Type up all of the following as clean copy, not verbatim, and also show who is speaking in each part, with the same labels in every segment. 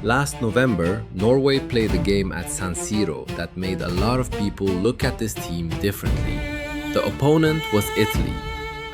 Speaker 1: Last November, Norway played a game at San Siro that made a lot of people look at this team differently. The opponent was Italy.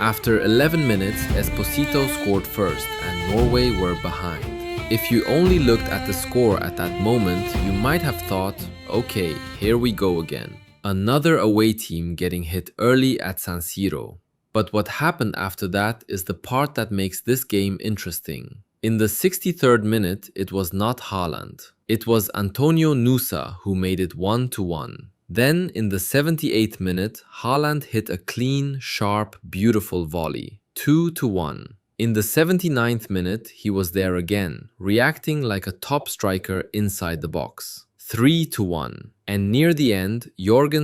Speaker 1: After 11 minutes, Esposito scored first and Norway were behind. If you only looked at the score at that moment, you might have thought, okay, here we go again. Another away team getting hit early at San Siro. But what happened after that is the part that makes this game interesting. In the 63rd minute, it was not Haaland. It was Antonio Nusa who made it 1-1. Then, in the 78th minute, Haaland hit a clean, sharp, beautiful volley. 2-1. In the 79th minute, he was there again, reacting like a top striker inside the box. 3-1. And near the end,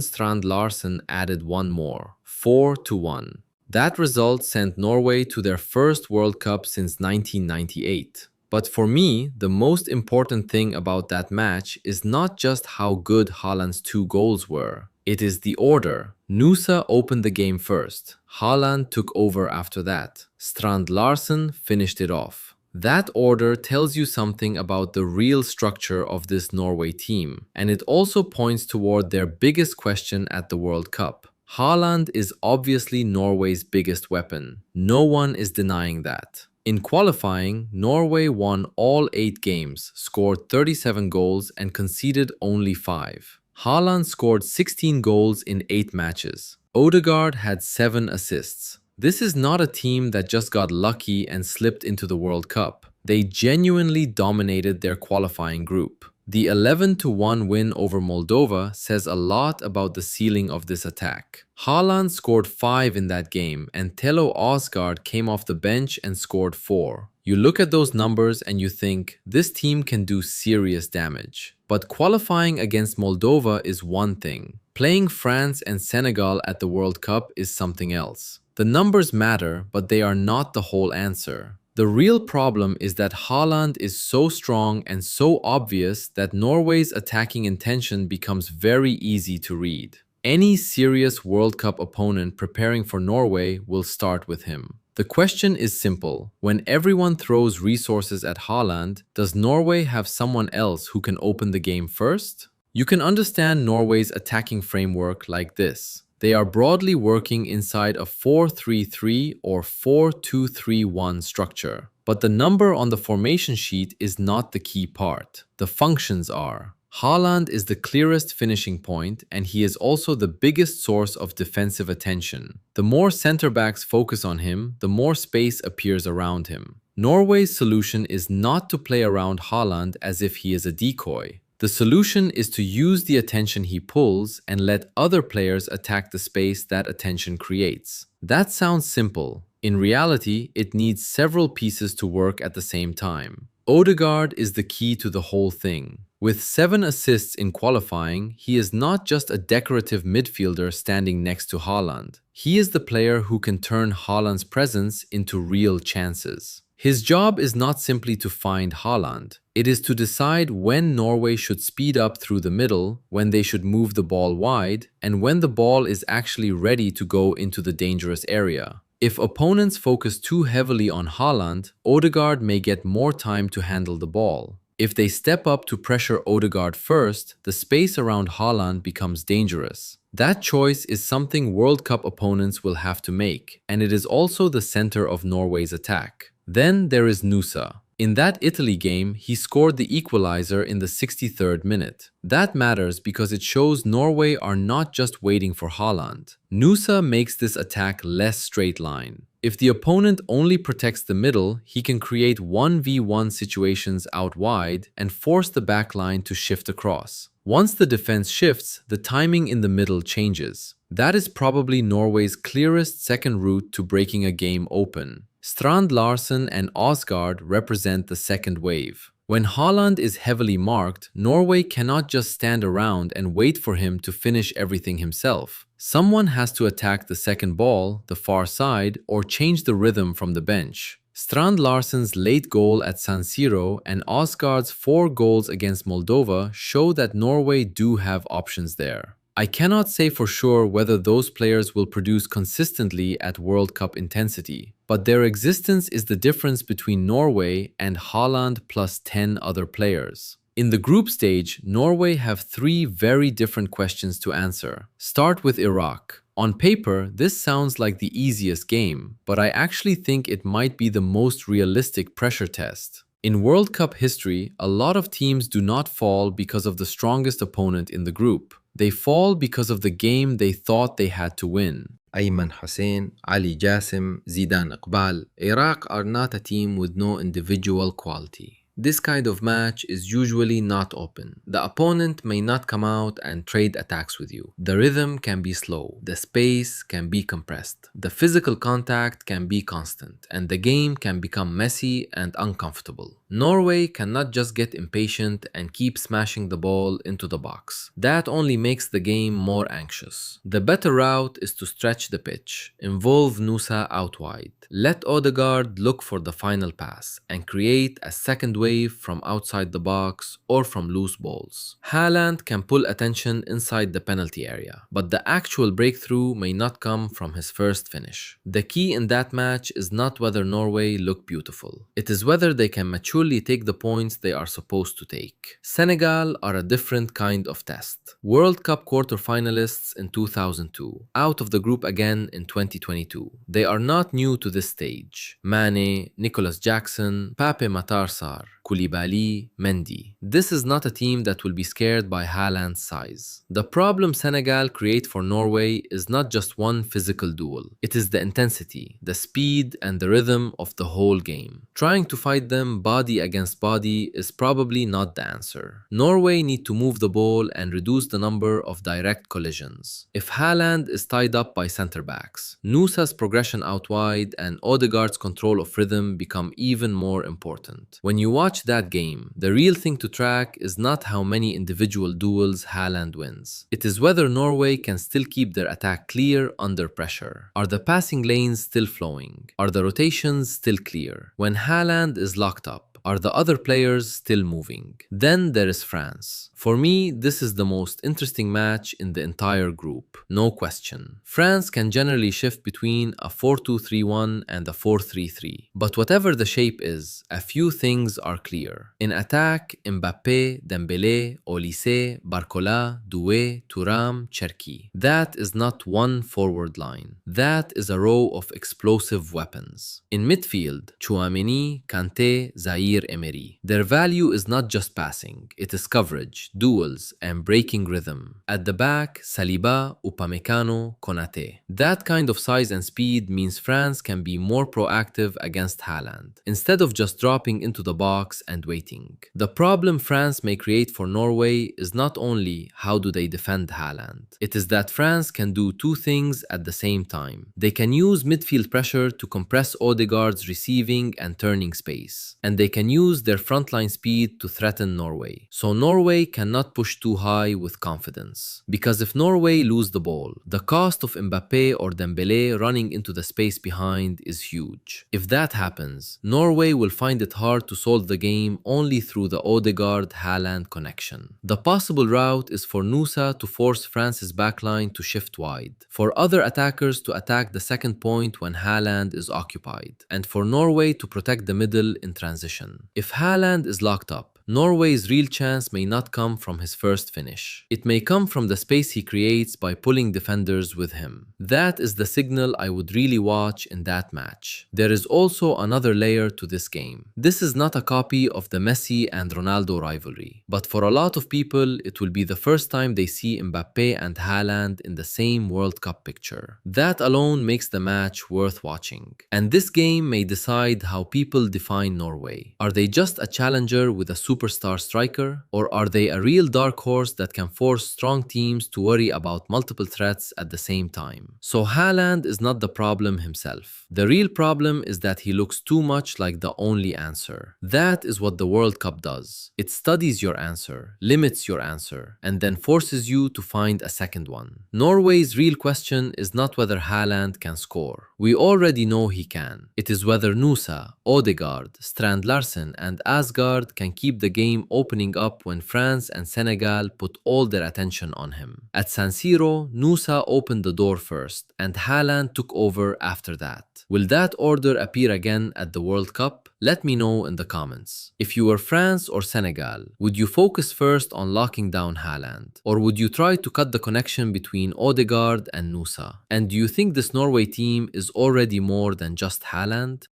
Speaker 1: Strand Larsen added one more. 4-1. That result sent Norway to their first World Cup since 1998. But for me, the most important thing about that match is not just how good Haaland's 2 goals were. It is the order. Nusa opened the game first. Haaland took over after that. Strand Larsen finished it off. That order tells you something about the real structure of this Norway team, and it also points toward their biggest question at the World Cup. Haaland is obviously Norway's biggest weapon. No one is denying that. In qualifying, Norway won all 8 games, scored 37 goals and conceded only 5. Haaland scored 16 goals in 8 matches. Ødegaard had 7 assists. This is not a team that just got lucky and slipped into the World Cup. They genuinely dominated their qualifying group. The 11-1 win over Moldova says a lot about the ceiling of this attack. Haaland scored 5 in that game and Aasgaard came off the bench and scored 4. You look at those numbers and you think, this team can do serious damage. But qualifying against Moldova is one thing. Playing France and Senegal at the World Cup is something else. The numbers matter, but they are not the whole answer. The real problem is that Haaland is so strong and so obvious that Norway's attacking intention becomes very easy to read. Any serious World Cup opponent preparing for Norway will start with him. The question is simple. When everyone throws resources at Haaland, does Norway have someone else who can open the game first? You can understand Norway's attacking framework like this. They are broadly working inside a 4-3-3 or 4-2-3-1 structure. But the number on the formation sheet is not the key part. The functions are. Haaland is the clearest finishing point and he is also the biggest source of defensive attention. The more center-backs focus on him, the more space appears around him. Norway's solution is not to play around Haaland as if he is a decoy. The solution is to use the attention he pulls and let other players attack the space that attention creates. That sounds simple. In reality, it needs several pieces to work at the same time. Ødegaard is the key to the whole thing. With 7 assists in qualifying, he is not just a decorative midfielder standing next to Haaland. He is the player who can turn Haaland's presence into real chances. His job is not simply to find Haaland. It is to decide when Norway should speed up through the middle, when they should move the ball wide, and when the ball is actually ready to go into the dangerous area. If opponents focus too heavily on Haaland, Ødegaard may get more time to handle the ball. If they step up to pressure Ødegaard first, the space around Haaland becomes dangerous. That choice is something World Cup opponents will have to make, and it is also the center of Norway's attack. Then there is Nusa. In that Italy game, he scored the equalizer in the 63rd minute. That matters because it shows Norway are not just waiting for Haaland. Nusa makes this attack less straight line. If the opponent only protects the middle, he can create 1v1 situations out wide and force the backline to shift across. Once the defense shifts, the timing in the middle changes. That is probably Norway's clearest second route to breaking a game open. Strand Larsen and Aasgaard represent the second wave. When Haaland is heavily marked, Norway cannot just stand around and wait for him to finish everything himself. Someone has to attack the second ball, the far side, or change the rhythm from the bench. Strand Larsen's late goal at San Siro and Aasgaard's 4 goals against Moldova show that Norway do have options there. I cannot say for sure whether those players will produce consistently at World Cup intensity. But their existence is the difference between Norway and Haaland plus 10 other players. In the group stage, Norway have three very different questions to answer. Start with Iraq. On paper, this sounds like the easiest game, but I actually think it might be the most realistic pressure test. In World Cup history, a lot of teams do not fall because of the strongest opponent in the group. They fall because of the game they thought they had to win. Ayman Hussein, Ali Jassim, Zidane Iqbal. Iraq are not a team with no individual quality. This kind of match is usually not open. The opponent may not come out and trade attacks with you. The rhythm can be slow. The space can be compressed. The physical contact can be constant. And the game can become messy and uncomfortable. Norway cannot just get impatient and keep smashing the ball into the box. That only makes the game more anxious. The better route is to stretch the pitch, involve Nusa out wide, let Ødegaard look for the final pass, and create a second wave from outside the box or from loose balls. Haaland can pull attention inside the penalty area, but the actual breakthrough may not come from his first finish. The key in that match is not whether Norway look beautiful. It is whether they can maturely take the points they are supposed to take. Senegal are a different kind of test. World Cup quarterfinalists in 2002, out of the group again in 2022. They are not new to this stage. Mane, Nicholas Jackson, Pape Matar Sarr, Koulibaly, Mendy. This is not a team that will be scared by Haaland's size. The problem Senegal create for Norway is not just one physical duel. It is the intensity, the speed, and the rhythm of the whole game. Trying to fight them body against body is probably not the answer. Norway need to move the ball and reduce the number of direct collisions. If Haaland is tied up by center backs, Nusa's progression out wide and Ødegaard's control of rhythm become even more important. When you watch that game, the real thing to track is not how many individual duels Haaland wins. It is whether Norway can still keep their attack clear under pressure. Are the passing lanes still flowing? Are the rotations still clear? When Haaland is locked up, are the other players still moving? Then there is France. For me, this is the most interesting match in the entire group, no question. France can generally shift between a 4-2-3-1 and a 4-3-3. But whatever the shape is, a few things are clear. In attack, Mbappé, Dembélé, Olise, Barcola, Doué, Thuram, Cherki. That is not one forward line. That is a row of explosive weapons. In midfield, Tchouaméni, Kanté, Zaire Emery. Their value is not just passing, it is coverage, duels, and breaking rhythm. At the back, Saliba, Upamecano, Konate. That kind of size and speed means France can be more proactive against Haaland, instead of just dropping into the box and waiting. The problem France may create for Norway is not only how do they defend Haaland. It is that France can do two things at the same time. They can use midfield pressure to compress Ødegaard's receiving and turning space, and they can use their frontline speed to threaten Norway. So Norway cannot push too high with confidence. Because if Norway lose the ball, the cost of Mbappé or Dembélé running into the space behind is huge. If that happens, Norway will find it hard to solve the game only through the Ødegaard-Haaland connection. The possible route is for Nusa to force France's backline to shift wide, for other attackers to attack the second point when Haaland is occupied, and for Norway to protect the middle in transition. If Haaland is locked up, Norway's real chance may not come from his first finish. It may come from the space he creates by pulling defenders with him. That is the signal I would really watch in that match. There is also another layer to this game. This is not a copy of the Messi and Ronaldo rivalry, but for a lot of people, it will be the first time they see Mbappé and Haaland in the same World Cup picture. That alone makes the match worth watching. And this game may decide how people define Norway. Are they just a challenger with a superstar striker, or are they a real dark horse that can force strong teams to worry about multiple threats at the same time? So Haaland is not the problem himself. The real problem is that he looks too much like the only answer. That is what the World Cup does. It studies your answer, limits your answer, and then forces you to find a second one. Norway's real question is not whether Haaland can score. We already know he can. It is whether Nusa, Ødegaard, Strand Larsen and Aasgaard can keep the the game opening up when France and Senegal put all their attention on him. At San Siro, Nusa opened the door first, and Haaland took over after that. Will that order appear again at the World Cup? Let me know in the comments. If you were France or Senegal, would you focus first on locking down Haaland? Or would you try to cut the connection between Ødegaard and Nusa? And do you think this Norway team is already more than just Haaland?